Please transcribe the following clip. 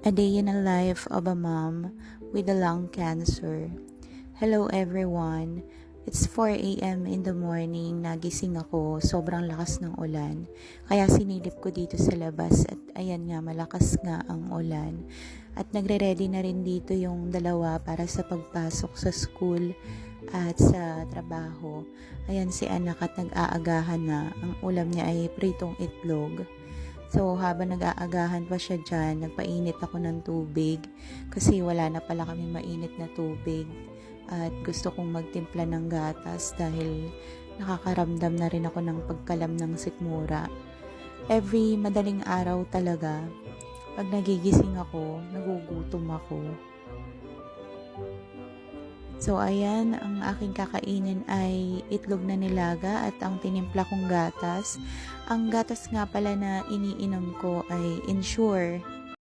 A day in a life of a mom with a lung cancer. Hello everyone. It's 4 a.m. in the morning, nagising ako, sobrang lakas ng ulan. Kaya sinilip ko dito sa labas at ayan nga, malakas nga ang ulan. At nagre-ready na rin dito yung dalawa para sa pagpasok sa school at sa trabaho. Ayan si anak at nag-aagahan na. Ang ulam niya ay pritong itlog. So, habang nag-aagahan pa siya dyan, nagpainit ako ng tubig kasi wala na pala kami mainit na tubig. At gusto kong magtimpla ng gatas dahil nakakaramdam na rin ako ng pagkalam ng sikmura. Every madaling araw talaga, pag nagigising ako, nagugutom ako. So, ayan, ang aking kakainin ay itlog na nilaga at ang tinimpla kong gatas. Ang gatas nga pala na iniinom ko ay Ensure